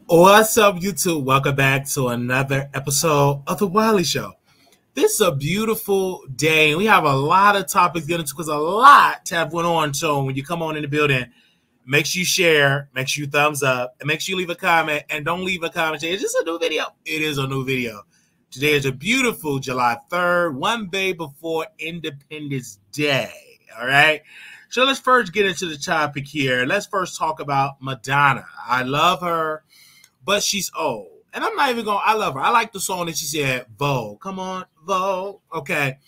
What's up, YouTube? Welcome back to another episode of the Wiley Show. This is a beautiful day, and we have a lot of topics to get into because a lot have went on. So when you come on in the building, make sure you share, make sure you thumbs up, and make sure you leave a comment. And don't leave a comment saying, "Is this a new video?" It is a new video. Today is a beautiful July 3rd, one day before Independence Day. All right. So let's first get into the topic here. Let's first talk about Madonna. I love her, but she's old. And I'm not even going to, I love her. I like the song that she said, Vogue. Come on, Vogue. Okay.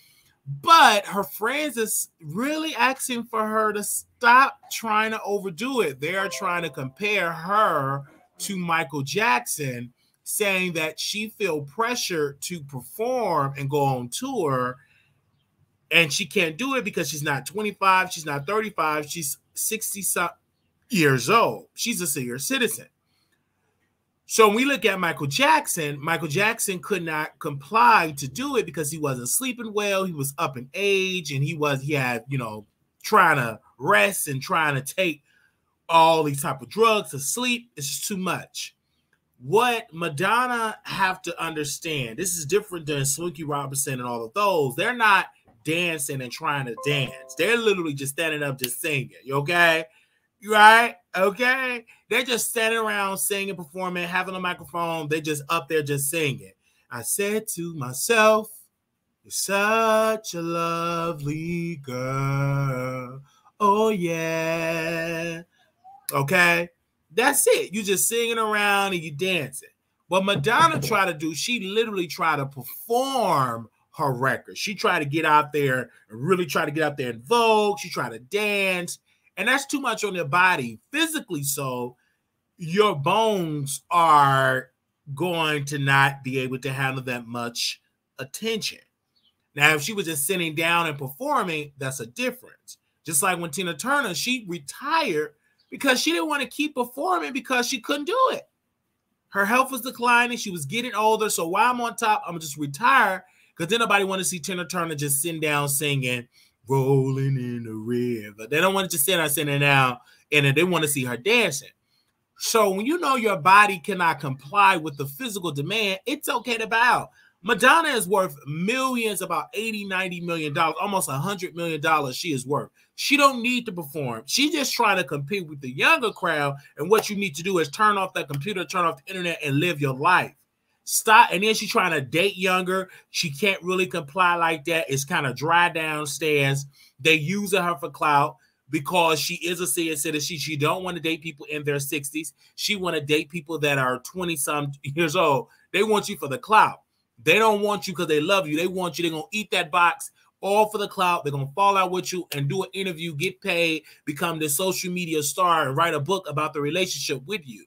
But her friends is really asking for her to stop trying to overdo it. They are trying to compare her to Michael Jackson, saying that she feel pressure to perform and go on tour. And she can't do it because she's not 25, she's not 35, she's 60 years old. She's a senior citizen. So when we look at Michael Jackson could not comply to do it because he wasn't sleeping well. He was up in age, and he had, trying to rest and trying to take all these type of drugs to sleep. It's just too much. What Madonna have to understand, this is different than Smokey Robinson and all of those. They're not dancing and trying to dance. They're literally just standing up, just singing. You okay? You right? Okay? They're just standing around singing, performing, having a microphone. They just up there just singing. I said to myself, you're such a lovely girl. Oh, yeah. Okay? That's it. You just singing around and you dancing. What Madonna tried to do, she literally tried to perform her record. She tried to get out there and really try to get out there in Vogue. She tried to dance. And that's too much on your body physically. So your bones are going to not be able to handle that much attention. Now, if she was just sitting down and performing, that's a difference. Just like when Tina Turner, she retired because she didn't want to keep performing because she couldn't do it. Her health was declining. She was getting older. So while I'm on top, I'm just retire because then nobody want to see Tina Turner just sitting down singing Rolling in the River. They don't want to just sit down sitting down, and they want to see her dancing. So when you know your body cannot comply with the physical demand, it's okay to bow. Madonna is worth millions, about 80, 90 million dollars, almost $100 million she is worth. She don't need to perform. She's just trying to compete with the younger crowd. And what you need to do is turn off that computer, turn off the internet, and live your life. Stop. And then she's trying to date younger. She can't really comply like that. It's kind of dry downstairs. They using her for clout because she is a senior citizen. She don't want to date people in their 60s. She want to date people that are 20-some years old. They want you for the clout. They don't want you because they love you. They want you. They're going to eat that box all for the clout. They're going to fall out with you and do an interview, get paid, become this social media star, and write a book about the relationship with you.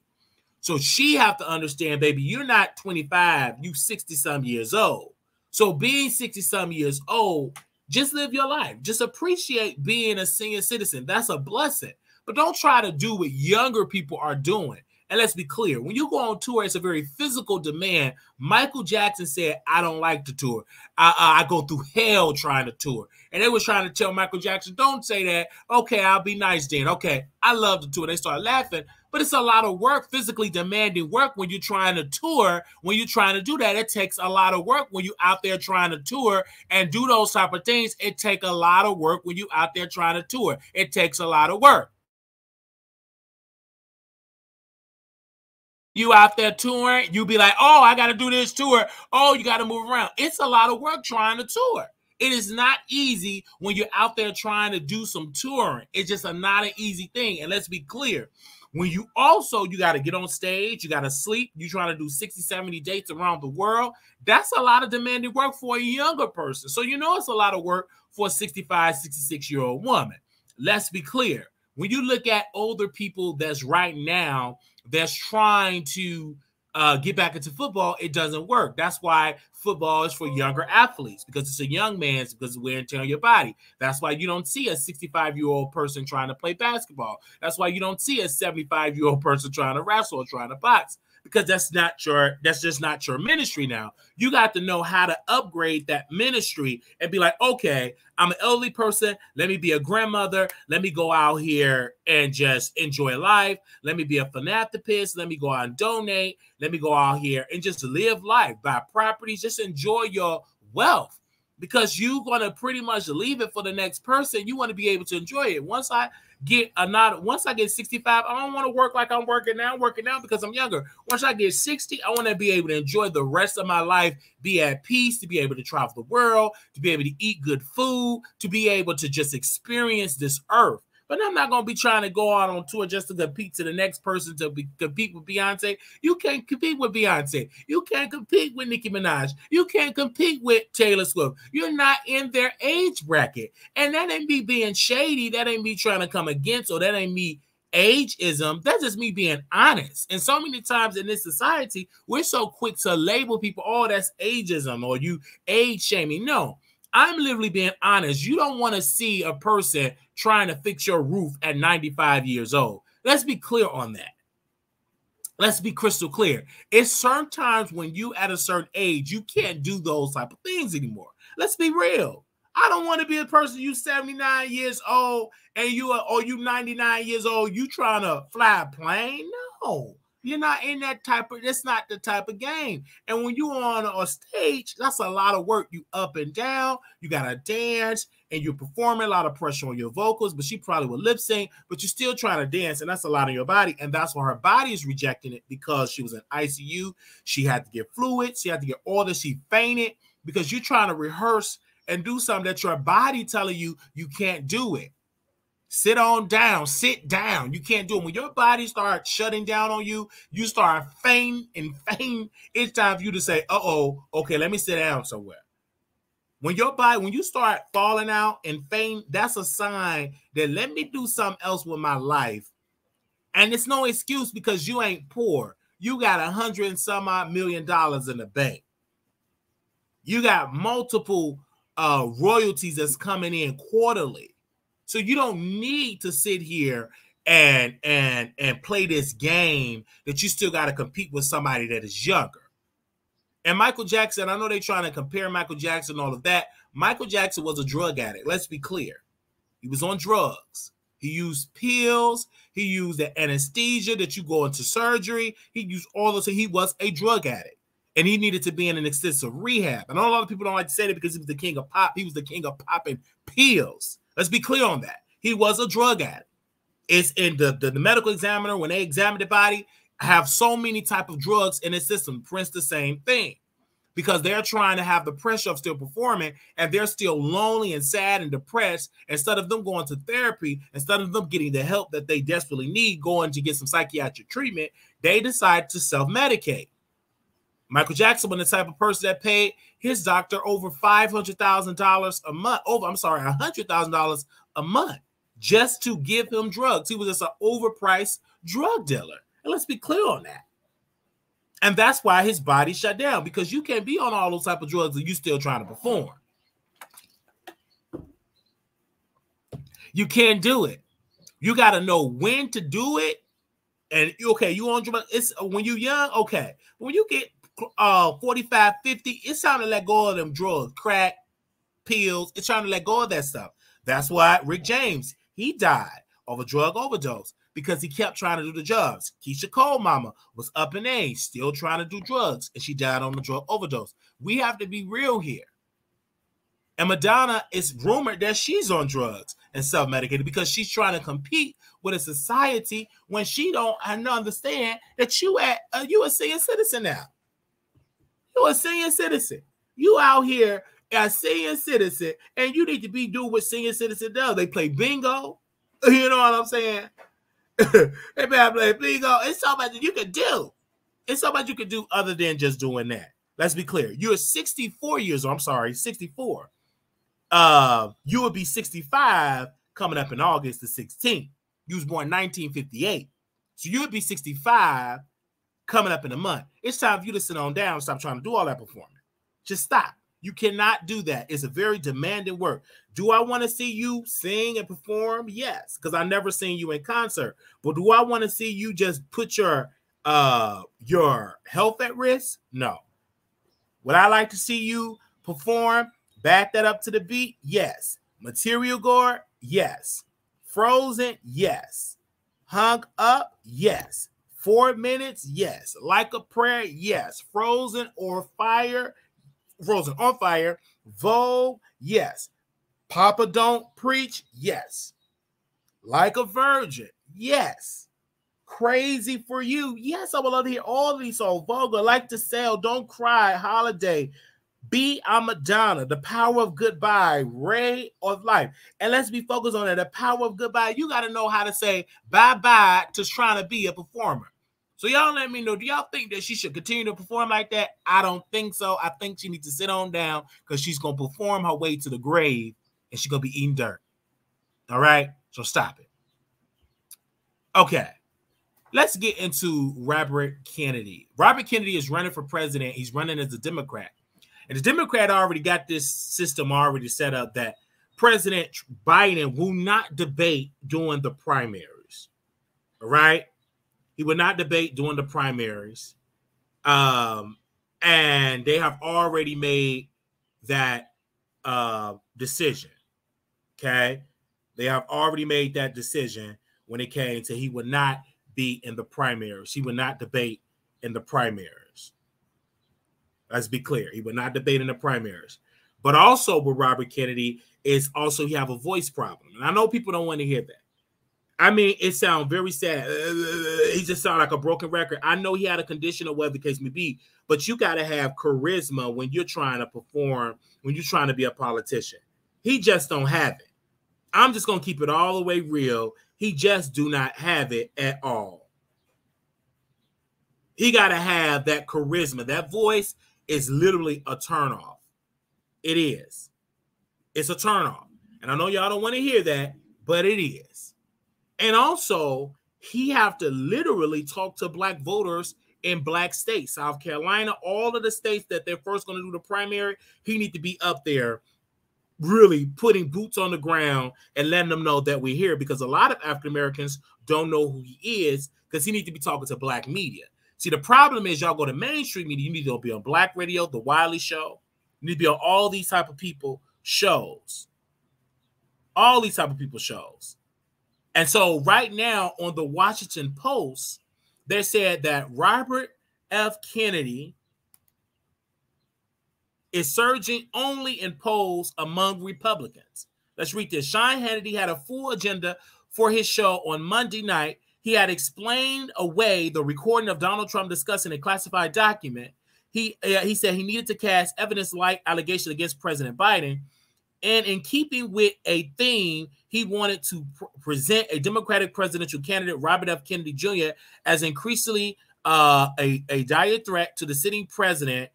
So she have to understand, baby, you're not 25, you 60-some years old. So being 60-some years old, just live your life. Just appreciate being a senior citizen. That's a blessing. But don't try to do what younger people are doing. And let's be clear, when you go on tour, it's a very physical demand. Michael Jackson said, I don't like to tour. I go through hell trying to tour. And they were trying to tell Michael Jackson, don't say that. Okay, I'll be nice then. Okay, I love to tour. They started laughing. But it's a lot of work, physically demanding work when you're trying to tour. When you're trying to do that, it takes a lot of work when you're out there trying to tour and do those type of things. It takes a lot of work when you're out there trying to tour. It takes a lot of work. You out there touring, you be like, oh, I got to do this tour. Oh, you got to move around. It's a lot of work trying to tour. It is not easy when you're out there trying to do some touring. It's just not an easy thing. And let's be clear. When you got to get on stage, you got to sleep, you're trying to do 60, 70 dates around the world. That's a lot of demanding work for a younger person. So it's a lot of work for a 65, 66-year-old woman. Let's be clear. When you look at older people that's right now that's trying to get back into football, it doesn't work. That's why football is for younger athletes because it's a young man's, because it's wear and tear on your body. That's why you don't see a 65-year-old person trying to play basketball. That's why you don't see a 75-year-old person trying to wrestle or trying to box, because that's just not your ministry now. You got to know how to upgrade that ministry and be like, okay, I'm an elderly person. Let me be a grandmother. Let me go out here and just enjoy life. Let me be a philanthropist. Let me go out and donate. Let me go out here and just live life, buy properties, just enjoy your wealth, because you're going to pretty much leave it for the next person. You want to be able to enjoy it. Once I get 65, I don't want to work like I'm working now. I'm working now because I'm younger. Once I get 60, I want to be able to enjoy the rest of my life, be at peace, to be able to travel the world, to be able to eat good food, to be able to just experience this earth. But I'm not going to be trying to go out on tour just to compete to the next person, to compete with Beyonce. You can't compete with Beyonce. You can't compete with Nicki Minaj. You can't compete with Taylor Swift. You're not in their age bracket. And that ain't me being shady. That ain't me trying to come against, or that ain't me ageism. That's just me being honest. And so many times in this society, we're so quick to label people, oh, that's ageism, or you age shaming. No. I'm literally being honest. You don't want to see a person trying to fix your roof at 95 years old. Let's be clear on that. Let's be crystal clear. It's certain times when you at a certain age, you can't do those type of things anymore. Let's be real. I don't want to be a person, you 79 years old and you 99 years old, you trying to fly a plane. No. You're not in that type of, that's not the type of game. And when you're on a stage, that's a lot of work. You up and down, you got to dance, and you're performing, a lot of pressure on your vocals, but she probably will lip sync, but you're still trying to dance, and that's a lot on your body. And that's why her body is rejecting it, because she was in ICU. She had to get fluid. She had to get orders. She fainted because you're trying to rehearse and do something that your body telling you you can't do it. Sit down. You can't do it. When your body starts shutting down on you, you start fainting. It's time for you to say, okay, let me sit down somewhere. When you start falling out and faint, that's a sign that let me do something else with my life. And it's no excuse, because you ain't poor. You got $100 and some odd million in the bank. You got multiple royalties that's coming in quarterly. So you don't need to sit here and play this game that you still got to compete with somebody that is younger. And Michael Jackson, I know they're trying to compare Michael Jackson and all of that. Michael Jackson was a drug addict. Let's be clear. He was on drugs. He used pills. He used the anesthesia that you go into surgery. He used all those. He was a drug addict. And he needed to be in an extensive rehab. And a lot of people don't like to say that because he was the king of pop. He was the king of popping pills. Let's be clear on that. He was a drug addict. It's in the medical examiner, when they examine the body, have so many type of drugs in the system. Prince, the same thing. Because they're trying to have the pressure of still performing, and they're still lonely and sad and depressed. Instead of them going to therapy, instead of them getting the help that they desperately need, going to get some psychiatric treatment, they decide to self-medicate. Michael Jackson was the type of person that paid his doctor over $500,000 a month, $100,000 a month just to give him drugs. He was just an overpriced drug dealer. And let's be clear on that. And that's why his body shut down, because you can't be on all those type of drugs and you still trying to perform. You can't do it. You got to know when to do it. And okay, you on drugs. It's when you're young, okay. When you get 45, 50, it's time to let go of them drugs, crack, pills. It's trying to let go of that stuff. That's why Rick James, he died of a drug overdose, because he kept trying to do the drugs. Keisha Cole mama was up in age, still trying to do drugs, and she died on the drug overdose. We have to be real here. And Madonna, is rumored that she's on drugs and self-medicated because she's trying to compete with a society when she don't understand that you a senior citizen now. You're a senior citizen. You out here as a senior citizen, and you need to be doing what senior citizen does. They play bingo. You know what I'm saying? They play bingo. It's so much you can do. It's so much you can do other than just doing that. Let's be clear. You're 64 years old. I'm sorry, 64. You would be 65 coming up in August the 16th. You was born in 1958. So you would be 65 coming up in a month. It's time for you to sit on down and stop trying to do all that performing. Just stop. You cannot do that. It's a very demanding work. Do I want to see you sing and perform? Yes, because I never seen you in concert. But do I want to see you just put your health at risk? No. Would I like to see you perform, back that up to the beat? Yes. Material Gore? Yes. Frozen? Yes. Hung Up? Yes. 4 minutes? Yes. Like a Prayer? Yes. Frozen on Fire? Vogue? Yes. Papa Don't Preach? Yes. Like a Virgin? Yes. Crazy for You? Yes, I would love to hear all of these songs. Vulgar, Like to Sell, Don't Cry, Holiday, Be I'm Madonna, The Power of Goodbye, Ray of Life. And let's be focused on it. The power of goodbye. You got to know how to say bye-bye to trying to be a performer. So y'all let me know, do y'all think that she should continue to perform like that? I don't think so. I think she needs to sit on down because she's going to perform her way to the grave and she's going to be eating dirt. All right? So stop it. Okay. Let's get into Robert Kennedy. Robert Kennedy is running for president. He's running as a Democrat. And the Democrat already got this system already set up that President Biden will not debate during the primaries. All right? He will not debate during the primaries. And they have already made that decision. Okay? They have already made that decision when it came to he would not be in the primaries. He would not debate in the primaries. Let's be clear. He would not debate in the primaries. But also with Robert Kennedy is also he have a voice problem. And I know people don't want to hear that. I mean, it sounds very sad. He just sounds like a broken record. I know he had a condition or whatever the case may be, but you got to have charisma when you're trying to perform, when you're trying to be a politician. He just don't have it. I'm just going to keep it all the way real. He just do not have it at all. He got to have that charisma. That voice is literally a turnoff. It is. It's a turnoff. And I know y'all don't want to hear that, but it is. And also, he have to literally talk to black voters in black states. South Carolina, all of the states that they're first going to do the primary, he need to be up there really putting boots on the ground and letting them know that we're here, because a lot of African Americans don't know who he is because he needs to be talking to black media. See, the problem is y'all go to mainstream media, you need to be on black radio, the Wiley Show. You need to be on all these type of people shows. All these type of people shows. And so right now on the Washington Post, they said that Robert F. Kennedy is surging only in polls among Republicans. Let's read this. Sean Hannity had a full agenda for his show on Monday night. He had explained away the recording of Donald Trump discussing a classified document. He said he needed to cast evidence-like allegations against President Biden. And in keeping with a theme, he wanted to present a Democratic presidential candidate, Robert F. Kennedy Jr., as increasingly a dire threat to the sitting president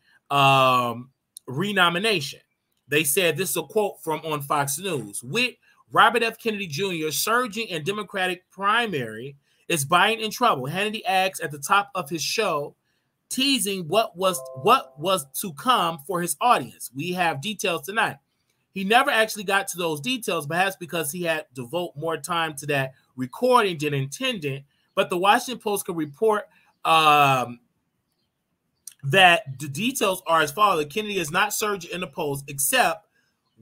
renomination. They said, this is a quote from on Fox News. With Robert F. Kennedy Jr. surging in Democratic primary, is Biden in trouble? Hannity asks at the top of his show, teasing what was to come for his audience. We have details tonight. He never actually got to those details, perhaps because he had to devote more time to that recording than intended. But the Washington Post could report that the details are as follows. Kennedy is not surging in the polls, except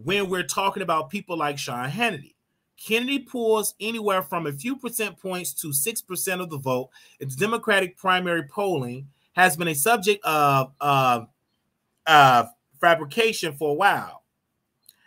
when we're talking about people like Sean Hannity. Kennedy pulls anywhere from a few percent points to 6% of the vote. Its Democratic primary polling has been a subject of fabrication for a while.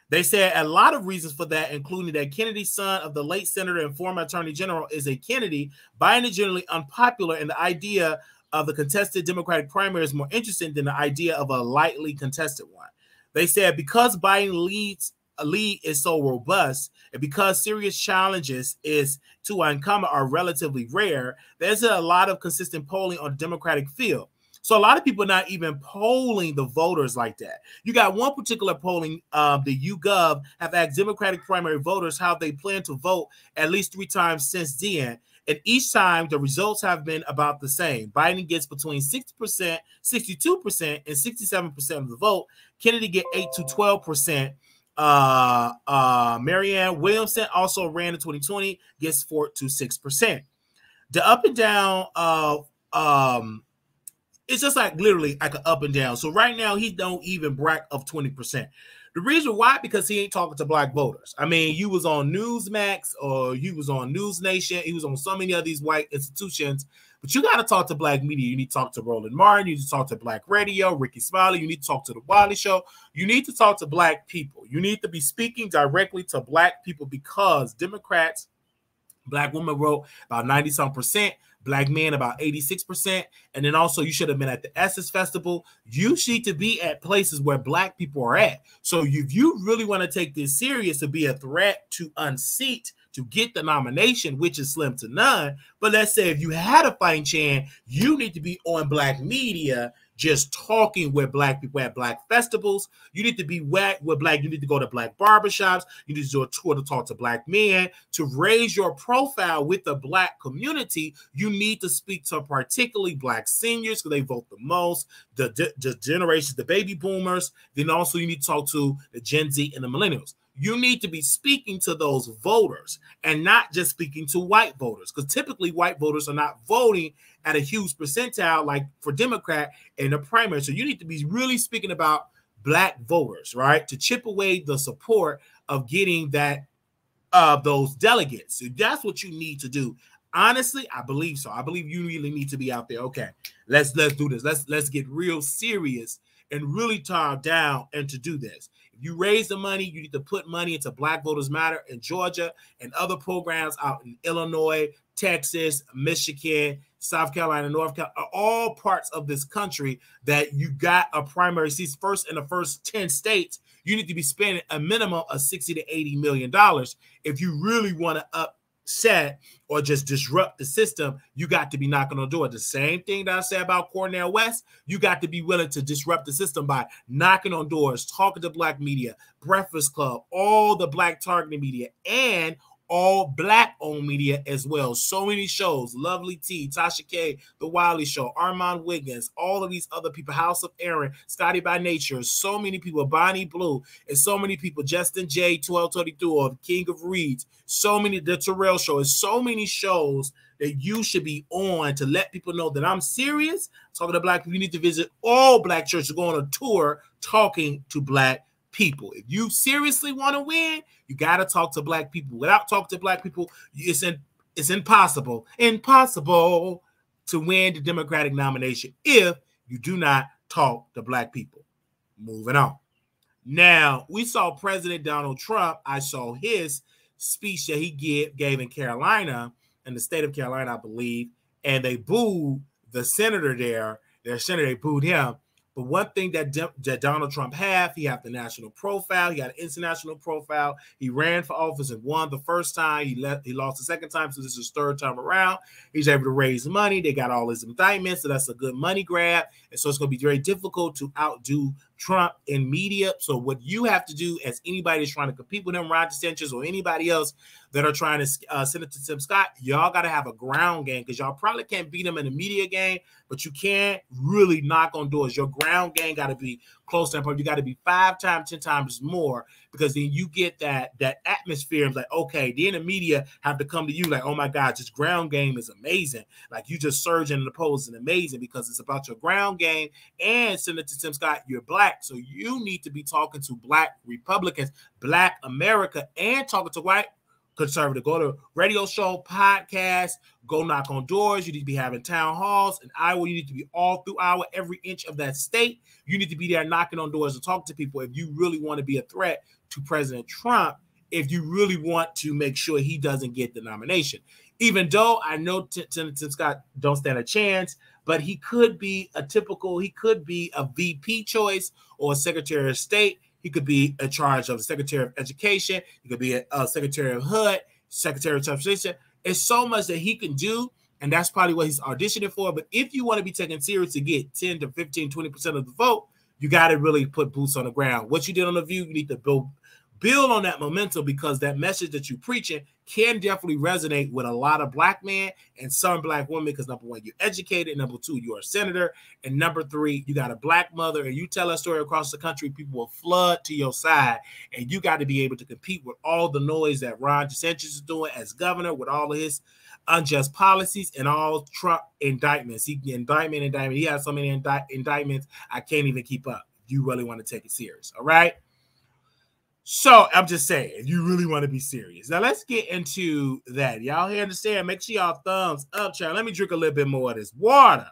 They said a lot of reasons for that, including that Kennedy, son of the late senator and former attorney general, is a Kennedy. Biden is generally unpopular, and the idea of the contested Democratic primary is more interesting than the idea of a lightly contested one. They said because Biden's lead is so robust, and because serious challenges to incumbent are relatively rare, there's a lot of consistent polling on the Democratic field. So a lot of people are not even polling the voters like that. You got one particular polling, the YouGov have asked Democratic primary voters how they plan to vote at least 3 times since then. And each time the results have been about the same. Biden gets between 60%, 62%, and 67% of the vote. Kennedy get 8 to 12%. Marianne Williamson also ran in 2020, gets 4 to 6%. The up and down it's just like literally like an up and down. So right now he don't even brag of 20%. The reason why, because he ain't talking to black voters. I mean, you was on Newsmax or you was on News Nation. He was on so many of these white institutions, but you got to talk to black media. You need to talk to Roland Martin. You need to talk to Black Radio, Ricky Smiley. You need to talk to the Wiley Show. You need to talk to black people. You need to be speaking directly to black people because Democrats, black women wrote about 90-some%. Black men about 86%. And then also you should have been at the Essence Festival. You need to be at places where black people are at. So if you really want to take this serious to be a threat to unseat, to get the nomination, which is slim to none. But let's say if you had a fighting chance, you need to be on black media, just talking with black people at black festivals. You need to be with black. You need to go to black barbershops. You need to do a tour to talk to black men. To raise your profile with the black community, you need to speak to particularly black seniors because they vote the most, the generations, the baby boomers. Then also you need to talk to the Gen Z and the millennials. You need to be speaking to those voters and not just speaking to white voters, because typically white voters are not voting at a huge percentile like for Democrat in the primary. So you need to be really speaking about black voters, right, to chip away the support of getting that those delegates. So that's what you need to do. Honestly, I believe so. I believe you really need to be out there. Okay, let's do this. Let's get real serious and really tie down and to do this. You raise the money, you need to put money into Black Voters Matter in Georgia and other programs out in Illinois, Texas, Michigan, South Carolina, North Carolina, all parts of this country that you got a primary seat first in the first 10 states. You need to be spending a minimum of $60 to $80 million if you really want to upset or just disrupt the system. You got to be knocking on the door. The same thing that I said about Cornel West, you got to be willing to disrupt the system by knocking on doors, talking to black media, Breakfast Club, all the black targeted media, and all black-owned media as well. So many shows, Lovely T, Tasha K, The Wiley Show, Armand Wiggins, all of these other people, House of Aaron, Scotty by Nature, so many people, Bonnie Blue, and so many people, Justin J, 1222, or the King of Reeds, so many, The Terrell Show, and so many shows that you should be on to let people know that I'm serious. Talking to black people, you need to visit all black churches, go on a tour talking to black people. If you seriously want to win, you got to talk to black people. Without talking to black people, it's impossible to win the Democratic nomination if you do not talk to black people. Moving on. Now, we saw President Donald Trump. I saw his speech that he gave in Carolina, in the state of Carolina, I believe, and they booed the senator there. Their senator, they booed him. But one thing that Donald Trump he had the national profile. He got an international profile. He ran for office and won the first time. He lost the second time, so this is his third time around. He's able to raise money. They got all his indictments, so that's a good money grab. And so it's going to be very difficult to outdo Trump in media. So what you have to do as anybody that's trying to compete with him, Ron DeSantis or anybody else that are trying to send it to Tim Scott, y'all got to have a ground game because y'all probably can't beat him in the media game, but you can't really knock on doors. Your ground game got to be close to him. You got to be 5 times, 10 times more, because then you get that atmosphere of like, okay, then the media have to come to you like, oh my God, this ground game is amazing. Like you just surging in the polls and amazing because it's about your ground game. And Senator Tim Scott, you're black. So you need to be talking to black Republicans, black America, and talking to white conservative. Go to radio show, podcast, go knock on doors. You need to be having town halls in Iowa. You need to be all through Iowa, every inch of that state. You need to be there knocking on doors and talk to people if you really want to be a threat to President Trump, if you really want to make sure he doesn't get the nomination. Even though I know Tim Scott don't stand a chance, but he could be a VP choice or a Secretary of State. He could be in charge of the Secretary of Education. He could be a Secretary of HUD, Secretary of Transportation. It's so much that he can do, and that's probably what he's auditioning for. But if you want to be taken serious to get 10 to 15, 20% of the vote, you got to really put boots on the ground. What you did on The View, you need to build on that momentum, because that message that you're preaching can definitely resonate with a lot of black men and some black women, because number one, you're educated, number two, you're a senator, and number three, you got a black mother, and you tell a story across the country, people will flood to your side, and you got to be able to compete with all the noise that Ron DeSantis is doing as governor, with all of his unjust policies and all Trump indictments. He has so many indictments, I can't even keep up. You really want to take it serious, all right? So I'm just saying, if you really want to be serious. Now let's get into that. Y'all here understand? Make sure y'all thumbs up, child. Let me drink a little bit more of this water.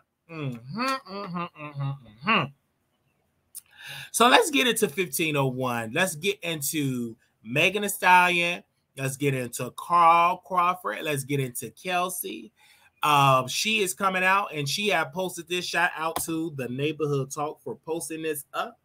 So let's get into 1501. Let's get into Megan Thee Stallion. Let's get into Carl Crawford. Let's get into Kelsey. She is coming out, and she had posted this. Shout out to the Neighborhood Talk for posting this up.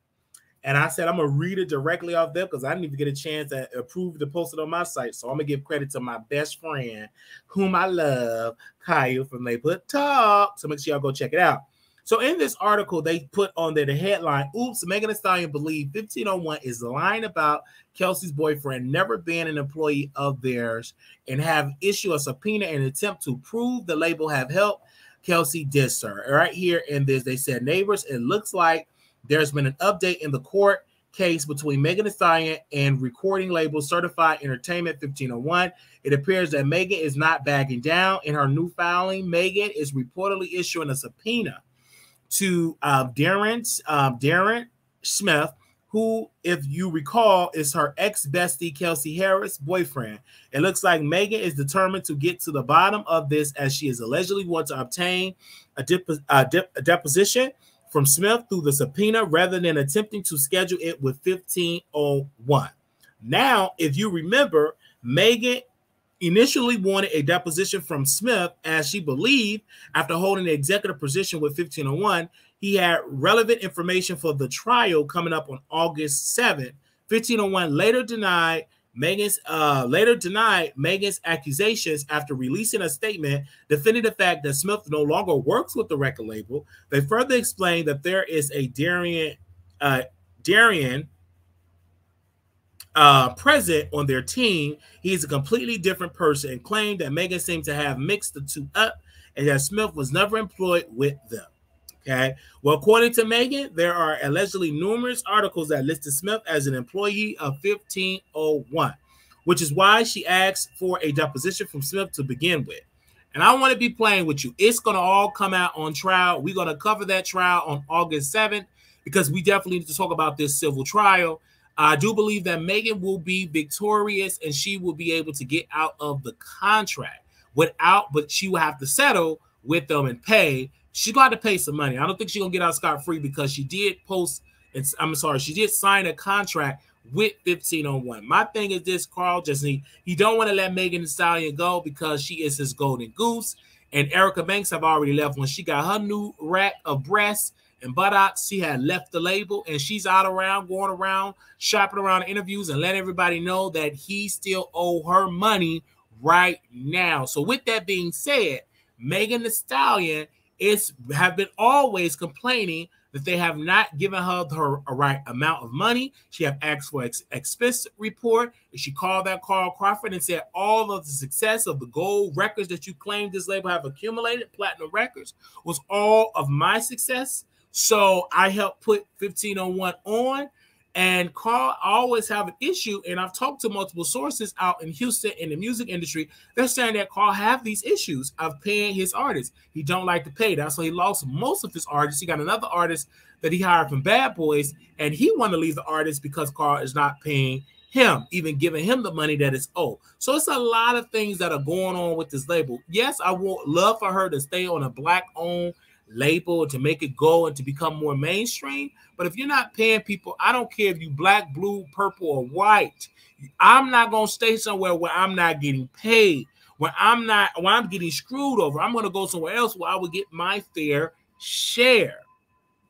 And I said, I'm going to read it directly off them, because I didn't even get a chance to approve to post it on my site. So I'm going to give credit to my best friend, whom I love, Kyle from Neighborhood Talk. So make sure y'all go check it out. So in this article, they put on there the headline, "Oops, Megan Thee Stallion believed 1501 is lying about Kelsey's boyfriend never being an employee of theirs and have issued a subpoena in an attempt to prove the label have helped Kelsey diss her." Right here in this, they said, "Neighbors, it looks like there's been an update in the court case between Megan Thee Stallion and recording label Certified Entertainment 1501. It appears that Megan is not backing down. In her new filing, Megan is reportedly issuing a subpoena to Darren Smith, who, if you recall, is her ex-bestie Kelsey Harris' boyfriend. It looks like Megan is determined to get to the bottom of this, as she is allegedly want to obtain a deposition from Smith through the subpoena rather than attempting to schedule it with 1501. Now, if you remember, Megan initially wanted a deposition from Smith, as she believed after holding the executive position with 1501, he had relevant information for the trial coming up on August 7th. 1501 later denied Megan's accusations after releasing a statement defending the fact that Smith no longer works with the record label. They further explained that there is a Darian present on their team. He's a completely different person, and claimed that Megan seemed to have mixed the two up and that Smith was never employed with them. Okay. Well, according to Megan, there are allegedly numerous articles that listed Smith as an employee of 1501, which is why she asked for a deposition from Smith to begin with. And I want to be playing with you. It's going to all come out on trial. We're going to cover that trial on August 7th, because we definitely need to talk about this civil trial. I do believe that Megan will be victorious, and she will be able to get out of the contract but she will have to settle with them and pay. She's got to pay some money. I don't think she's going to get out scot-free, because she did she did sign a contract with 1501. My thing is this, Carl, he don't want to let Megan Thee Stallion go, because she is his golden goose. And Erica Banks have already left. When she got her new rack of breasts and buttocks, she had left the label, and she's going around, shopping around interviews and letting everybody know that he still owe her money right now. So with that being said, Megan Thee Stallion have been always complaining that they have not given her a right amount of money. She have asked for expense report. She called that Carl Crawford and said all of the success of the gold records that you claim this label have accumulated, platinum records, was all of my success. So I helped put 1501 on. And Carl always have an issue, and I've talked to multiple sources out in Houston in the music industry. They're saying that Carl have these issues of paying his artists. He don't like to pay. That's why he lost most of his artists. He got another artist that he hired from Bad Boys, and he wanted to leave the artist because Carl is not paying him, even giving him the money that is owed. So it's a lot of things that are going on with this label. Yes, I would love for her to stay on a Black-owned label to make it go and to become more mainstream. But if you're not paying people, I don't care if you black, blue, purple, or white, I'm not going to stay somewhere where I'm not getting paid, where I'm getting screwed over. I'm going to go somewhere else where I will get my fair share.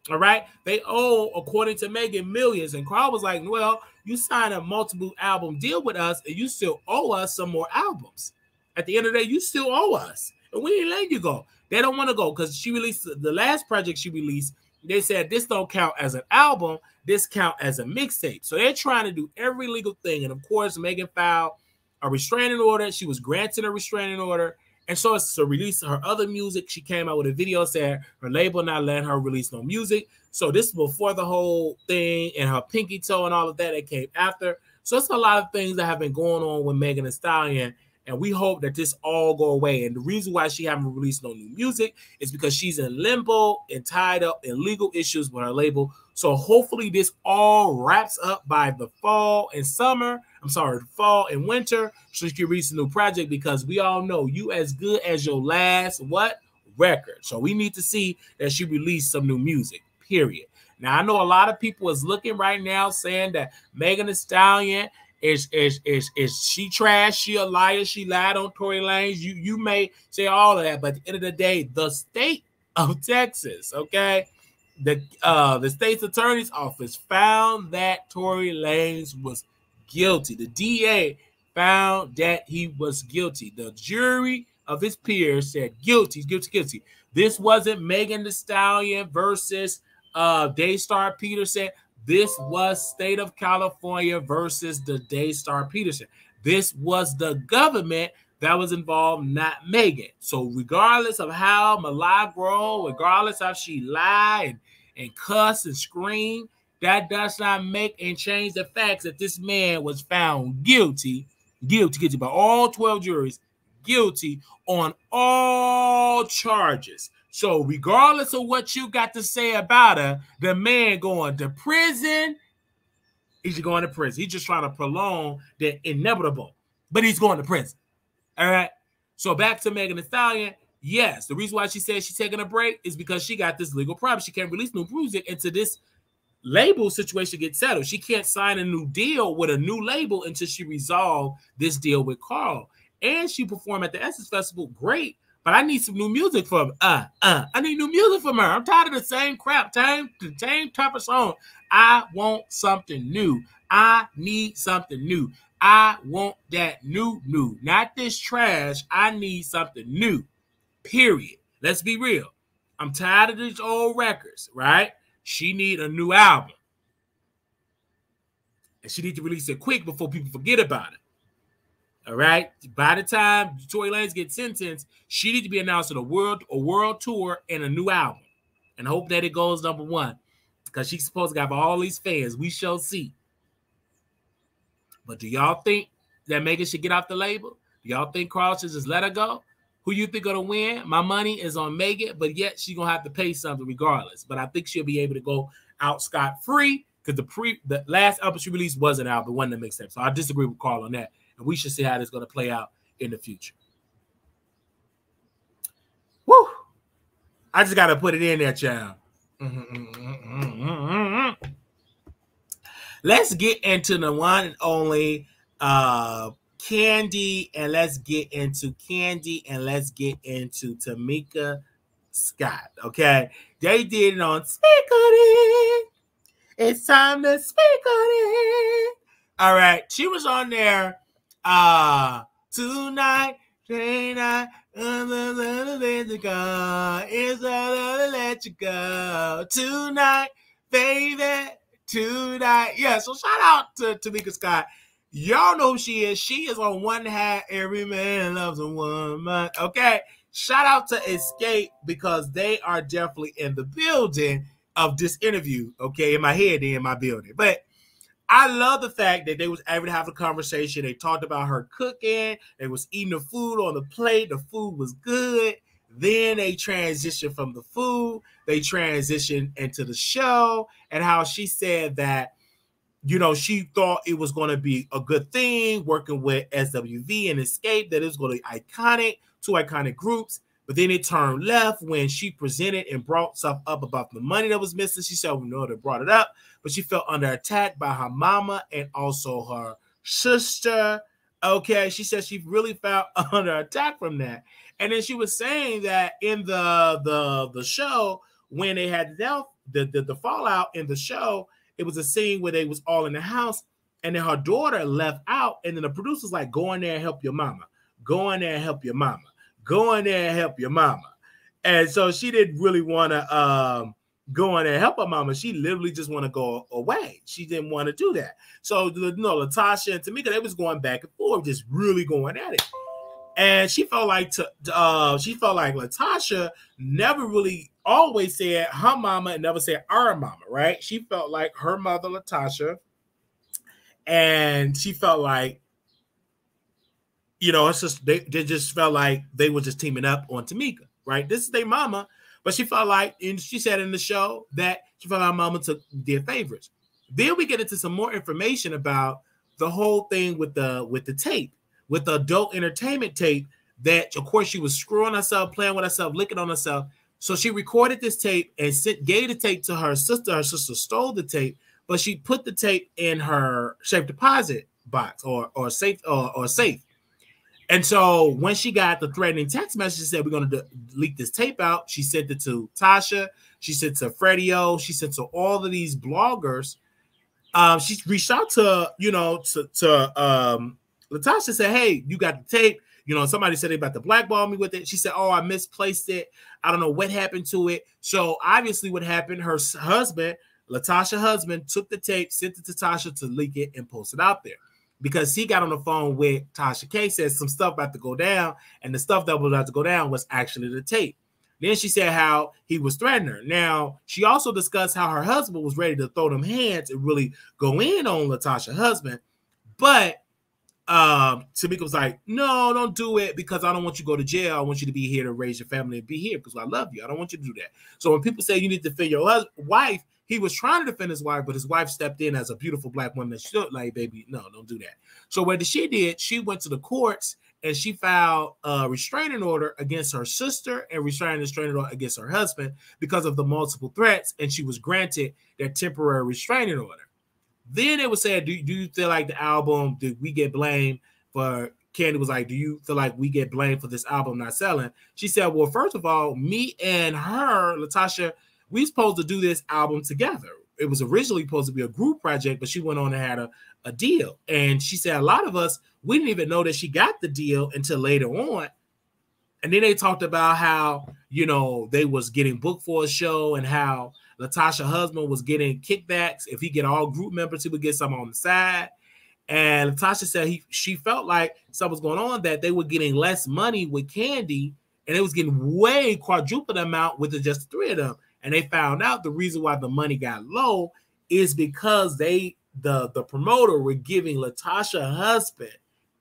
All right. They owe, according to Megan, millions. And Carl was like, well, you signed a multiple album deal with us, and you still owe us some more albums. At the end of the day, you still owe us. And we didn't let you go. They don't want to go, because she released the last project she released they said this don't count as an album, this count as a mixtape. So they're trying to do every legal thing. And of course, Megan filed a restraining order. She was granted a restraining order. And so it's to release her other music. She came out with a video saying her label not letting her release no music. So this is before the whole thing and her pinky toe and all of that came after. So it's a lot of things that have been going on with Megan Thee Stallion. And we hope that this all go away. And the reason why she haven't released no new music is because she's in limbo and tied up in legal issues with her label. So hopefully this all wraps up by the fall and summer. I'm sorry, the fall and winter, so she can release a new project, because we all know you as good as your last record. So we need to see that she released some new music, period. Now, I know a lot of people is looking right now saying that Megan Thee Stallion is she trash, she a liar, she lied on Tory Lanez. You may say all of that, but at the end of the day, the state of Texas, okay, the state's attorney's office found that Tory Lanez was guilty. The DA found that he was guilty. The jury of his peers said guilty, guilty, guilty. This wasn't Megan Thee Stallion versus Daystar Peterson. This was State of California versus the Daystar Peterson. This was the government that was involved, not Megan. So regardless of how Milagro, regardless of how she lied and cuss and scream, that does not make and change the facts that this man was found guilty by all 12 juries, guilty on all charges. So regardless of what you got to say about her, the man going to prison, he's going to prison. He's just trying to prolong the inevitable, but he's going to prison. All right. So back to Megan Thee Stallion. Yes, the reason why she says she's taking a break is because she got this legal problem. She can't release new music until this label situation gets settled. She can't sign a new deal with a new label until she resolve this deal with Carl. And she performed at the Essence Festival. Great. But I need some new music from her. I need new music from her. I'm tired of the same crap, the same type of song. I want something new. I need something new. I want that new. Not this trash. I need something new. Period. Let's be real. I'm tired of these old records, right? She need a new album. And she need to release it quick before people forget about it. All right. By the time Tory Lanez gets sentenced, she needs to be announcing a world tour and a new album. And hope that it goes #1. Because she's supposed to have all these fans. We shall see. But do y'all think that Megan should get off the label? Do y'all think Carl should just let her go? Who you think gonna win? My money is on Megan, but yet she's gonna have to pay something regardless. But I think she'll be able to go out scot-free, because the last album she released was an album, wasn't a mixtape. So I disagree with Carl on that. And we should see how this is going to play out in the future. Woo! I just got to put it in there, child. Let's get into the one and only Kandi, and let's get into Tamika Scott, okay? They did it on Speak On It. It's time to speak on it. All right. She was on there tonight, tonight, let you go. It's all to let you go. Tonight, baby, tonight. Yeah, so shout out to Tamika Scott. Y'all know who she is. She is on One Hat. Every man loves a woman. Okay. Shout out to Escape, because they are definitely in the building of this interview. Okay, in my head, they're in my building. But I love the fact that they was able to have a conversation. They talked about her cooking. They was eating the food on the plate. The food was good. Then they transitioned from the food. They transitioned into the show, and how she said that, you know, she thought it was going to be a good thing working with SWV and Escape, that it was going to be iconic, two iconic groups. But then it turned left when she presented and brought stuff up about the money that was missing. She said, we know that brought it up, but she felt under attack by her mama and also her sister. Okay, she said she really felt under attack from that. And then she was saying that in the show, when they had the fallout in the show, it was a scene where they was all in the house, and then her daughter left out, and then the producer's like, go in there and help your mama. Go in there and help your mama. Go in there and help your mama. And so she didn't really want to going and help her mama. She literally just want to go away. She didn't want to do that. So, Latasha and Tamika, they was going back and forth, just really going at it. And she felt like Latasha never really always said her mama and never said our mama, right? She felt like her mother, Latasha, and she felt like, it's just they just felt like they were just teaming up on Tamika, right? This is their mama, but she felt like, and she said in the show that she felt like her mama took their favorites. Then we get into some more information about the whole thing with the tape. With the adult entertainment tape, that of course she was screwing herself, playing with herself, licking on herself. So she recorded this tape and gave the tape to her sister. Her sister stole the tape, but she put the tape in her safe deposit box or safe. And so when she got the threatening text message, she said, we're going to leak this tape out. She sent it to Tasha. She sent it to Freddie O. She sent it to all of these bloggers. She reached out to Latasha, said, hey, you got the tape. Somebody said they about to blackball me with it. She said, oh, I misplaced it. I don't know what happened to it. So obviously what happened, her husband, Latasha's husband, took the tape, sent it to Tasha to leak it and post it out there. Because he got on the phone with Tasha K, said some stuff about to go down, and the stuff that was about to go down was actually the tape. Then she said how he was threatening her. Now, she also discussed how her husband was ready to throw them hands and really go in on Latasha's husband. But Tamika was like, no, don't do it, because I don't want you to go to jail. I want you to be here to raise your family and be here because I love you. I don't want you to do that. So when people say you need to defend your wife, he was trying to defend his wife, but his wife stepped in as a beautiful black woman that should, like, baby, no, don't do that. So what she did, she went to the courts and she filed a restraining order against her sister and restraining order against her husband because of the multiple threats, and she was granted that temporary restraining order. Then it was said, do you feel like the album, did we get blamed for, Kandi was like, do you feel like we get blamed for this album not selling? She said, well, first of all, me and her, Latasha, we supposed to do this album together. It was originally supposed to be a group project, but she went on and had a deal. And she said a lot of us, we didn't even know that she got the deal until later on. And then they talked about how, they was getting booked for a show and how Latasha's husband was getting kickbacks. If he get all group members, he would get some on the side. And Tasha said she felt like something was going on, that they were getting less money with Kandi, and it was getting way quadruple the amount with just the three of them. And they found out the reason why the money got low is because the promoter were giving Latasha's husband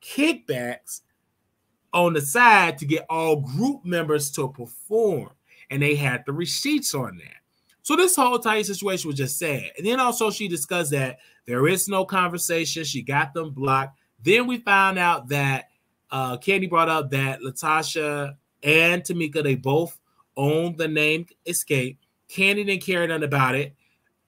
kickbacks on the side to get all group members to perform. And they had the receipts on that. So this whole entire situation was just sad. And then also she discussed that there is no conversation. She got them blocked. Then we found out that Kandi brought up that Latasha and Tamika, they both owned the name Escape. Kandi didn't care nothing about it.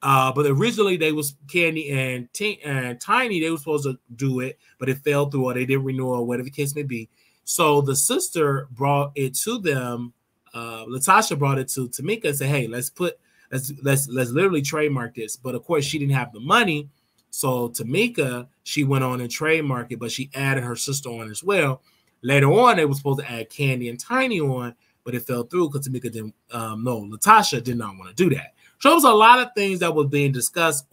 But originally they was Kandi and Tiny, they were supposed to do it, but it fell through or they didn't renew or whatever the case may be. So the sister brought it to them. Latasha brought it to Tamika and said, hey, let's literally trademark this. But of course she didn't have the money. So Tamika, she went on and trademarked it, but she added her sister on as well. Later on, they were supposed to add Kandi and Tiny on, but it fell through because Tamika didn't, Latasha did not want to do that. So there was a lot of things that was being discussed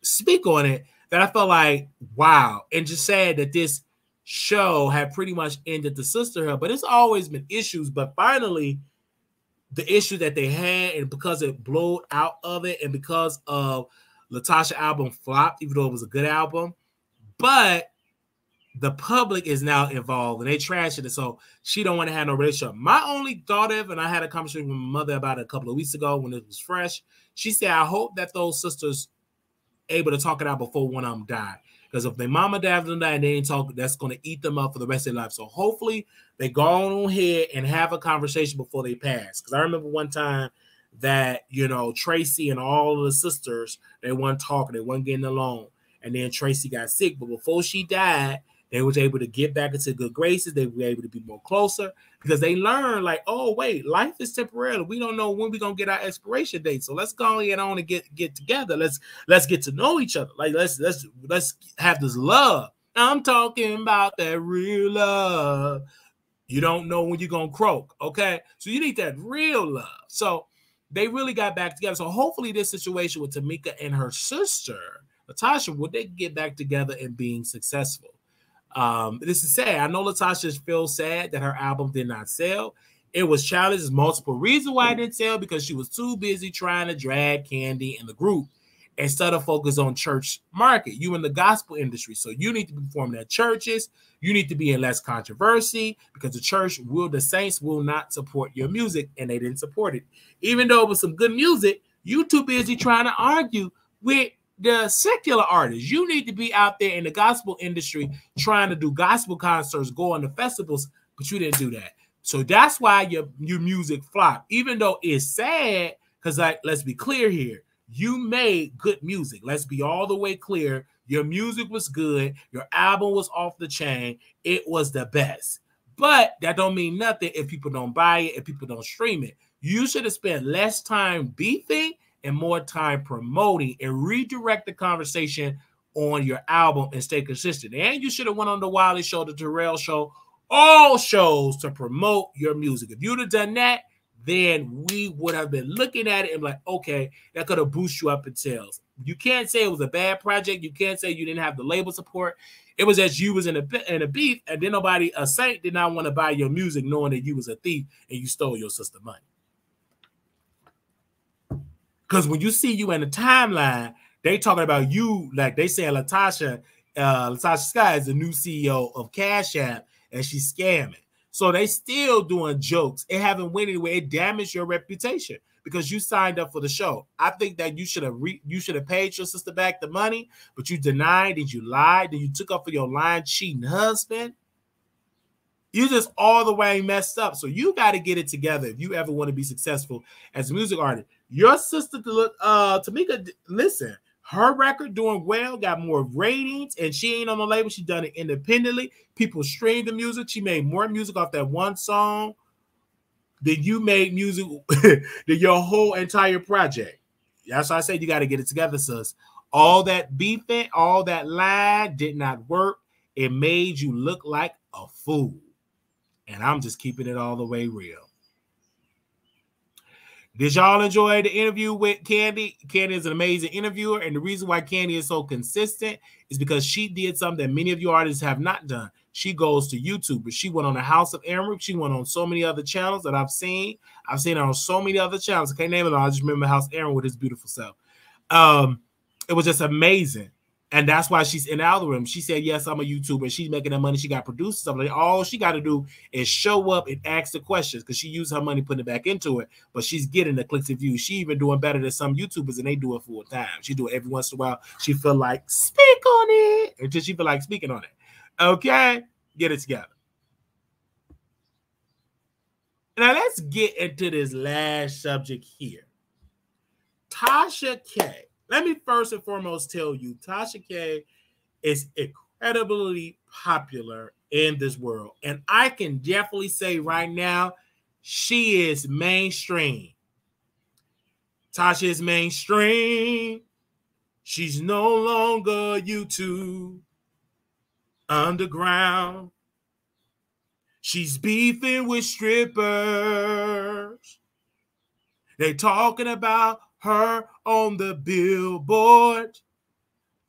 speak on it, that I felt like, wow. And just sad that this show had pretty much ended the sisterhood, but it's always been issues. But finally, the issue that they had, and because it blew out of it, and because of Latasha album flopped, even though it was a good album, but the public is now involved and they trashing it, so she don't want to have no relationship. My only thought of, and I had a conversation with my mother about it a couple of weeks ago when it was fresh, she said, I hope that those sisters able to talk it out before one of them die. Because if their mama died and they ain't talk, that's going to eat them up for the rest of their life. So hopefully they go on ahead and have a conversation before they pass. Because I remember one time that, Tracy and all of the sisters, they weren't talking, they weren't getting along. And then Tracy got sick. But before she died, they was able to get back into good graces. They were able to be more closer because they learned, like, oh, wait, life is temporary. We don't know when we're going to get our expiration date. So let's go and on and get together. Let's get to know each other. Like, let's have this love. I'm talking about that real love. You don't know when you're going to croak, okay? So you need that real love. So they really got back together. So hopefully this situation with Tamika and her sister, Tasha, would they get back together and being successful? This is sad. I know Latasha feels sad that her album did not sell. It was challenged. There's multiple reasons why it didn't sell, because she was too busy trying to drag Kandi and the group instead of focus on church market. You in the gospel industry, so you need to be performing at churches. You need to be in less controversy, because the saints will not support your music, and they didn't support it. Even though it was some good music, you too busy trying to argue with the secular artists. You need to be out there in the gospel industry trying to do gospel concerts, go on the festivals, but you didn't do that. So that's why your music flopped. Even though it's sad, because let's be clear here. You made good music. Let's be all the way clear. Your music was good. Your album was off the chain. It was the best. But that don't mean nothing if people don't buy it, if people don't stream it. You should have spent less time beefing and more time promoting, and redirect the conversation on your album and stay consistent. And you should have went on the Wiley Show, the Terrell Show, all shows to promote your music. If you'd have done that, then we would have been looking at it and like, okay, that could have boosted you up in sales. You can't say it was a bad project. You can't say you didn't have the label support. It was that you was in a beef, and then a saint did not want to buy your music knowing that you was a thief and you stole your sister money. Because when you see you in the timeline, they talking about you like they saying Latasha Sky is the new CEO of Cash App and she's scamming. So they still doing jokes. It haven't went anywhere. It damaged your reputation because you signed up for the show. I think that you should have paid your sister back the money, but you denied. Did you lie? Did you took up for your lying, cheating husband? You just all the way messed up. So you got to get it together if you ever want to be successful as a music artist. Your sister, Tamika, listen, her record doing well, got more ratings, and she ain't on the label. She done it independently. People streamed the music. She made more music off that one song than you made music than your whole entire project. That's why I say you got to get it together, sis. All that beefing, all that lie did not work. It made you look like a fool. And I'm just keeping it all the way real. Did y'all enjoy the interview with Kandi? Kandi is an amazing interviewer, and the reason why Kandi is so consistent is because she did something that many of you artists have not done. She goes to YouTube, but she went on the House of Aaron. She went on so many other channels that I've seen. I've seen her on so many other channels. I can't name it all. I just remember House of Aaron with his beautiful self. It was just amazing. And that's why she's in the algorithm. She said, yes, I'm a YouTuber. She's making that money. She got producers. Something. All she got to do is show up and ask the questions because she used her money putting it back into it. But she's getting the clicks and views. She even doing better than some YouTubers, and they do it full time. She do it every once in a while. She feel like, speak on it. Until she feel like speaking on it. Okay? Get it together. Now, let's get into this last subject here. Tasha K. Let me first and foremost tell you, Tasha K is incredibly popular in this world. And I can definitely say right now, she is mainstream. Tasha is mainstream. She's no longer YouTube underground. She's beefing with strippers. They talking about her on the billboard.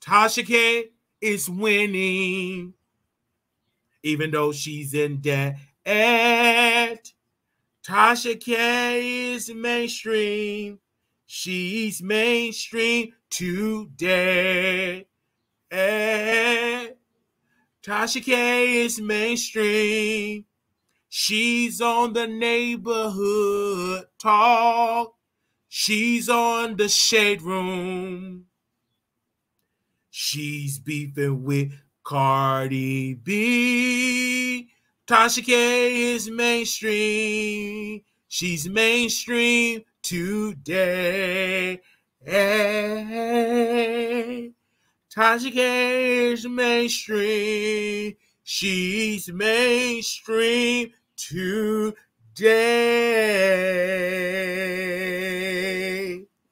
Tasha K is winning, even though she's in debt. Tasha K is mainstream. She's mainstream today. Tasha K is mainstream. She's on the neighborhood talk. She's on the Shade Room. She's beefing with Cardi B. Tasha K is mainstream. She's mainstream today. Tasha K is mainstream. She's mainstream today.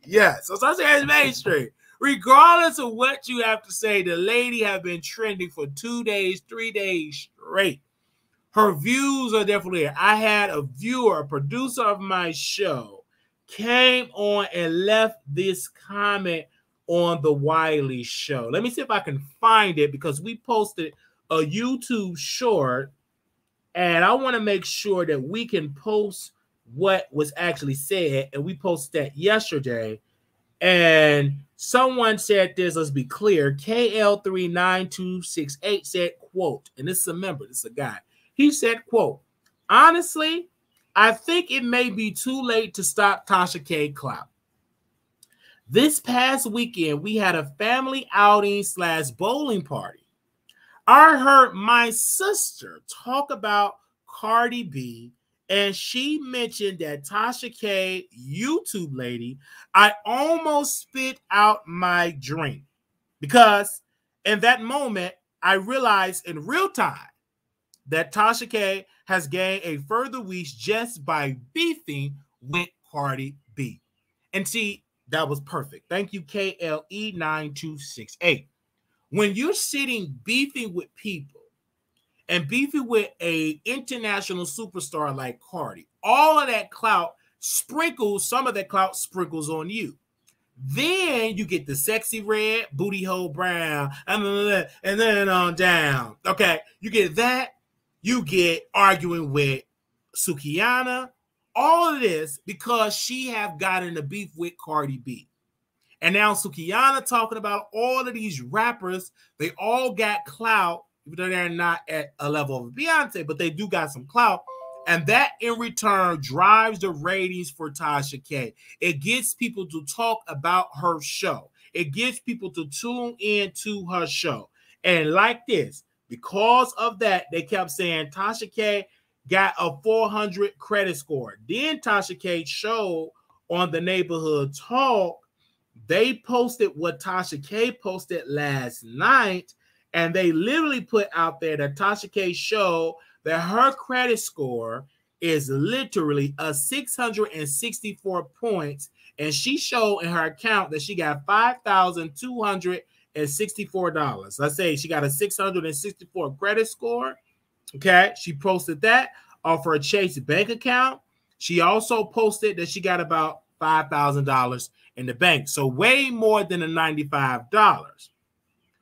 Yeah, so Tasha K is mainstream. Regardless of what you have to say, the lady have been trending for 2 days, 3 days straight. Her views are definitely there. I had a viewer, a producer of my show, came on and left this comment on the Wiley Show. Let me see if I can find it because we posted a YouTube short and I want to make sure that we can post what was actually said. And we posted that yesterday. And someone said this, let's be clear, KL39268 said, quote, and this is a member, this is a guy. He said, quote, honestly, I think it may be too late to stop Tasha K clout. This past weekend, we had a family outing / bowling party. I heard my sister talk about Cardi B, and she mentioned that Tasha K, YouTube lady, I almost spit out my drink because in that moment, I realized in real time that Tasha K has gained a further reach just by beefing with Cardi B. And see, that was perfect. Thank you, KLE9268. When you're sitting beefing with people and beefing with a international superstar like Cardi, all of that clout sprinkles, some of that clout sprinkles on you. Then you get the sexy red, booty hole brown, and then on down. Okay, you get that. You get arguing with Sukihana. All of this because she have gotten a beef with Cardi B. And now Sukihana talking about all of these rappers. They all got clout, even though they're not at a level of Beyonce, but they do got some clout. And that in return drives the ratings for Tasha K. It gets people to talk about her show. It gets people to tune in to her show. And like this, because of that, they kept saying Tasha K got a 400 credit score. Then Tasha K showed on the Neighborhood Talk, they posted what Tasha K posted last night, and they literally put out there that Tasha K showed that her credit score is literally a 664 points, and she showed in her account that she got $5,264. Let's say she got a 664 credit score. Okay, she posted that off her Chase bank account. She also posted that she got about $5,000 in the bank, so way more than the $95.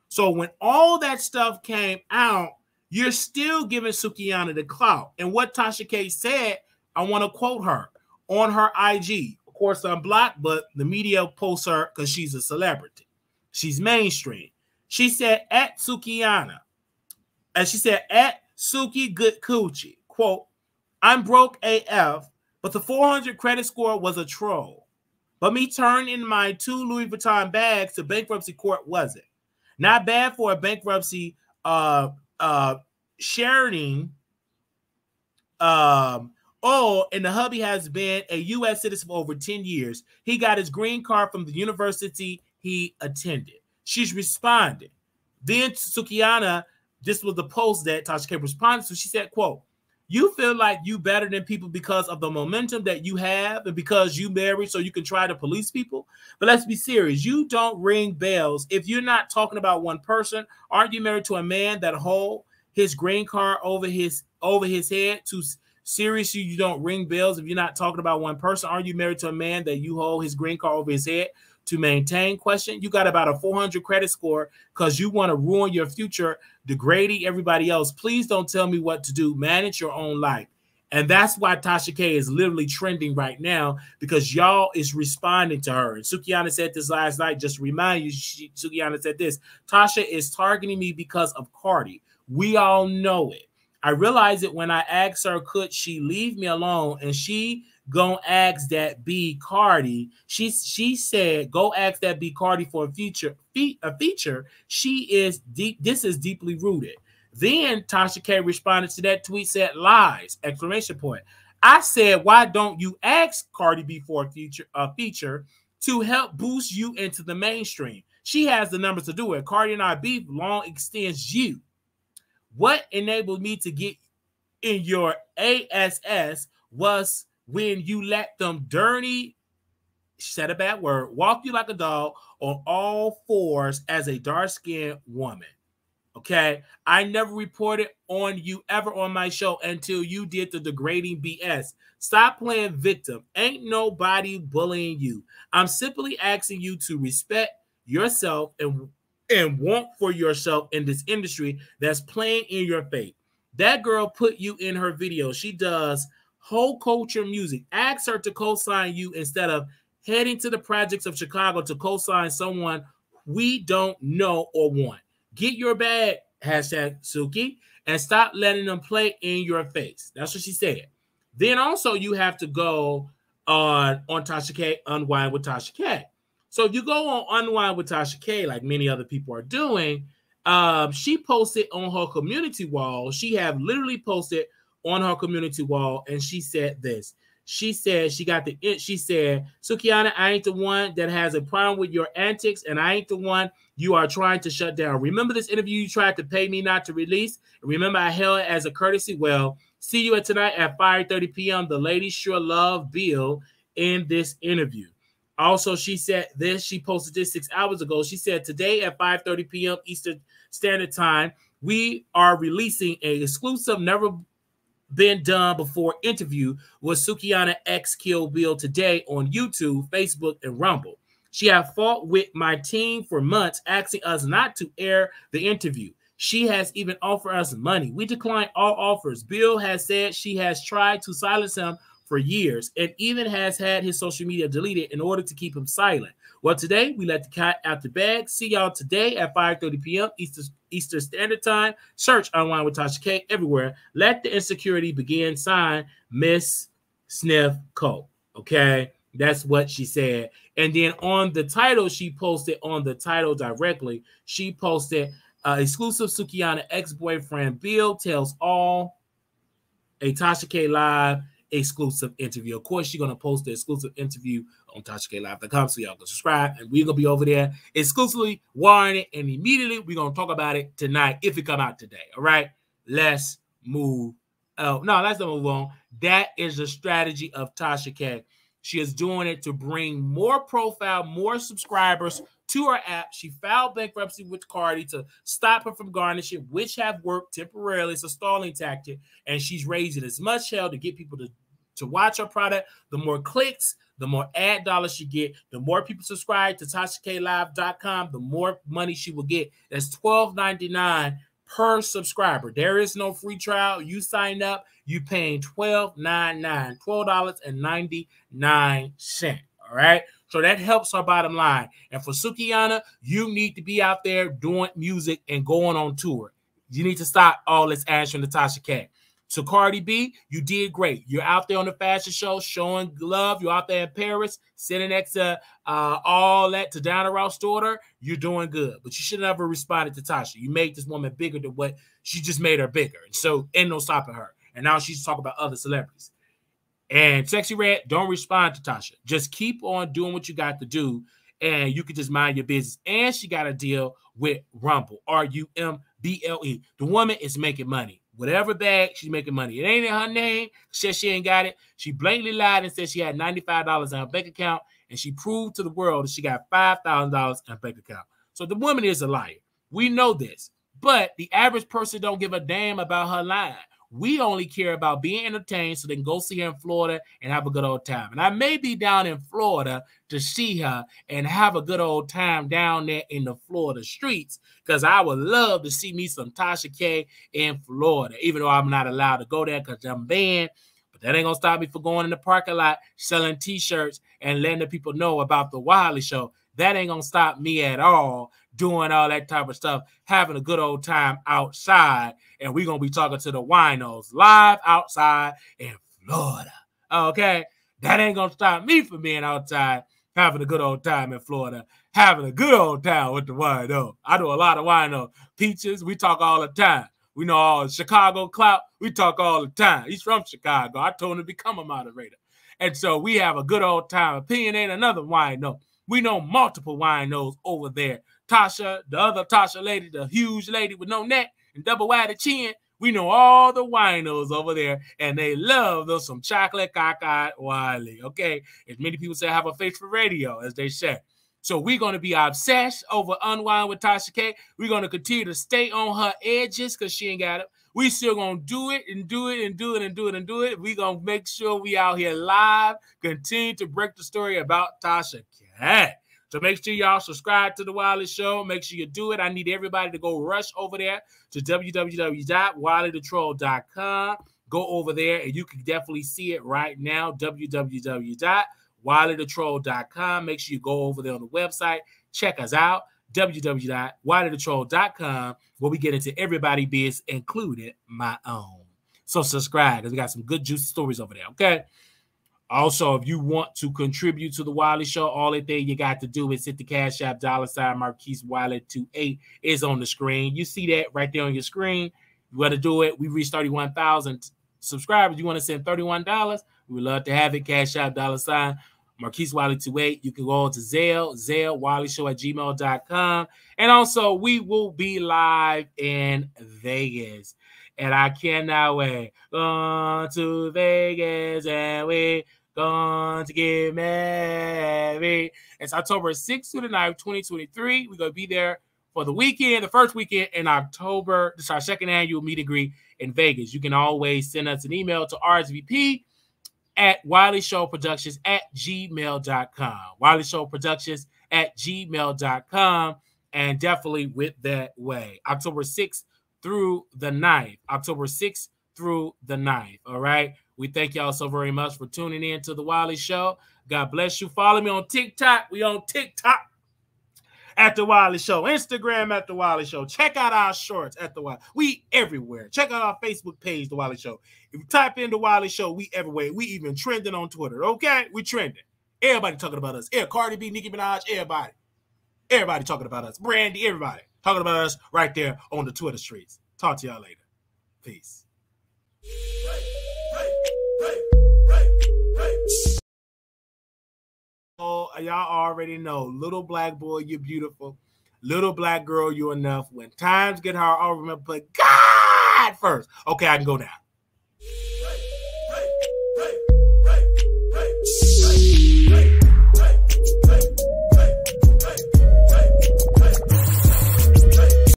So when all that stuff came out, you're still giving Sukihana the clout. And what Tasha K said, I want to quote her on her IG. Of course, I'm blocked, but the media posts her because she's a celebrity. She's mainstream. She said at Sukihana, and she said at Suki Good Coochie, quote, I'm broke AF, but the 400 credit score was a troll. But me turning my 2 Louis Vuitton bags to bankruptcy court wasn't. Not bad for a bankruptcy sharing. And the hubby has been a U.S. citizen for over 10 years. He got his green card from the university he attended. She's responded. Then Sukihana, this was the post that Tasha K responded to. She said, quote, you feel like you better than people because of the momentum that you have and because you married so you can try to police people. But let's be serious. You don't ring bells. If you're not talking about one person, aren't you married to a man that hold his green card over his head? To seriously, you don't ring bells if you're not talking about one person. Aren't you married to a man that you hold his green card over his head to maintain? Question. You got about a 400 credit score because you want to ruin your future, degrading everybody else. Please don't tell me what to do. Manage your own life. And that's why Tasha K is literally trending right now, because y'all is responding to her. And Sukihana said this last night. Just to remind you, Sukihana said this. Tasha is targeting me because of Cardi. We all know it. I realized it when I asked her, could she leave me alone? And she gonna ask that B Cardi. She said, go ask that B Cardi for a feature. She is deep. This is deeply rooted. Then Tasha K responded to that tweet, said lies, exclamation point. I said, why don't you ask Cardi B for a feature to help boost you into the mainstream? She has the numbers to do it. Cardi and I beef long extends you. What enabled me to get in your ASS was when you let them dirty, she said a bad word, walk you like a dog on all fours as a dark-skinned woman. Okay, I never reported on you ever on my show until you did the degrading BS. Stop playing victim. Ain't nobody bullying you. I'm simply asking you to respect yourself and want for yourself in this industry that's playing in your face. That girl put you in her video. She does whole culture music. Ask her to co-sign you instead of heading to the projects of Chicago to co-sign someone we don't know or want. Get your bag, hashtag Suki, and stop letting them play in your face. That's what she said. Then also you have to go on Tasha K, Unwind with Tasha K. So if you go on Unwind with Tasha K, like many other people are doing, she posted on her community wall. She have literally posted on her community wall, and she said this. She said she said, Sukiana, I ain't the one that has a problem with your antics, and I ain't the one you are trying to shut down. Remember this interview you tried to pay me not to release? Remember I held it as a courtesy? Well, see you tonight at 5:30 p.m. The ladies sure love Bill in this interview. Also, she said this. She posted this 6 hours ago. She said, today at 5:30 p.m. Eastern Standard Time, we are releasing an exclusive, never been done before interview with Sukiana X Kill Bill today on YouTube, Facebook, and Rumble. She had fought with my team for months, asking us not to air the interview. She has even offered us money. We declined all offers. Bill has said she has tried to silence him for years and even has had his social media deleted in order to keep him silent. Well, today we let the cat out the bag. See y'all today at 5:30 p.m. Eastern Standard Time. Search Unwind with Tasha K everywhere. Let the insecurity begin. Sign Miss Sniff Cole. Okay, that's what she said. And then on the title, she posted on the title directly. She posted exclusive Sukiana ex-boyfriend Bill tells all, a Tasha K Live exclusive interview. Of course, she's going to post the exclusive interview on TashaKLive.com, so y'all can subscribe, and we're going to be over there exclusively wiring it, and immediately we're going to talk about it tonight if it come out today. All right, let's move. Oh, no, let's not move on. That is the strategy of Tasha K. She is doing it to bring more profile, more subscribers to her app. She filed bankruptcy with Kandi to stop her from garnishing, which have worked temporarily. It's a stalling tactic, and she's raising as much hell to get people to watch her product. The more clicks, the more ad dollars she get. The more people subscribe to TashaKLive.com, the more money she will get. That's $12.99 per subscriber. There is no free trial. You sign up, you paying $12.99, $12.99. All right. So that helps her bottom line. And for Sukiana, you need to be out there doing music and going on tour. You need to stop all this answering to Tasha K. So Cardi B, you did great. You're out there on the fashion show showing love. You're out there in Paris, sitting next to all that to Diana Ross' daughter. You're doing good. But you should have never responded to Tasha. You made this woman bigger than what she just made her bigger. And so ain't no stopping her. And now she's talking about other celebrities. And Sexy Red, don't respond to Tasha. Just keep on doing what you got to do, and you can just mind your business. And she got a deal with Rumble, Rumble. The woman is making money. Whatever bag, she's making money. It ain't in her name. Says she ain't got it. She blatantly lied and said she had $95 in her bank account, and she proved to the world that she got $5,000 in her bank account. So the woman is a liar. We know this. But the average person don't give a damn about her lying. We only care about being entertained so they can go see her in Florida and have a good old time. And I may be down in Florida to see her and have a good old time down there in the Florida streets, because I would love to see me some Tasha K in Florida, even though I'm not allowed to go there because I'm banned. But that ain't going to stop me from going in the parking lot, selling T-shirts and letting the people know about the Wiley Show. That ain't going to stop me at all doing all that type of stuff, having a good old time outside. And we're going to be talking to the winos live outside in Florida. Okay? That ain't going to stop me from being outside, having a good old time in Florida, having a good old time with the wino. I do a lot of wino. Peaches, we talk all the time. We know all Chicago Clout, we talk all the time. He's from Chicago. I told him to become a moderator. And so we have a good old time. Opinion ain't another wino. We know multiple winos over there. Tasha, the other Tasha lady, the huge lady with no neck and double wadded chin. We know all the winos over there, and they love those some chocolate cockeyed Wiley. Okay, as many people say, I have a face for radio, as they say. So we're going to be obsessed over Unwind with Tasha K. We're going to continue to stay on her edges because she ain't got it. We still going to do it and do it and do it and do it and do it. We're going to make sure we out here live, continue to break the story about Tasha K. So make sure y'all subscribe to The Wiley Show. Make sure you do it. I need everybody to go rush over there to www.wileythetroll.com. Go over there and you can definitely see it right now, www.wileythetroll.com. Make sure you go over there on the website. Check us out, www.wileythetroll.com, where we get into everybody's biz, including my own. So subscribe because we got some good, juicy stories over there, okay? Also, if you want to contribute to The Wiley Show, all the thing you got to do is hit the Cash App, $ Marquise Wiley 28 is on the screen. You see that right there on your screen. You want to do it. We reached 31,000 subscribers. You want to send $31? We would love to have it. Cash App, $ Marquise Wiley 28. You can go on to Zelle, WileyShow@gmail.com. And also, we will be live in Vegas. And I cannot wait. Going to Vegas and we going to get married. It's October 6th to the 9th, 2023. We're going to be there for the weekend, the first weekend in October. This is our second annual meet and greet in Vegas. You can always send us an email to RSVP@WileyShowProductions@gmail.com. WileyShowProductions@gmail.com. And definitely with that way. October 6th through the 9th. October 6th through the 9th. All right. We thank y'all so very much for tuning in to The Wiley Show. God bless you. Follow me on TikTok. We on TikTok at The Wiley Show. Instagram at The Wiley Show. Check out our shorts at The Wiley. We everywhere. Check out our Facebook page, The Wiley Show. If you type in The Wiley Show, we everywhere. We even trending on Twitter. Okay? We trending. Everybody talking about us. Cardi B, Nicki Minaj, everybody. Everybody talking about us. Brandy, everybody talking about us right there on the Twitter streets. Talk to y'all later. Peace. Oh, y'all already know. Little black boy, you're beautiful. Little black girl, you're enough. When times get hard, I'll remember, put God first. Okay, I can go now.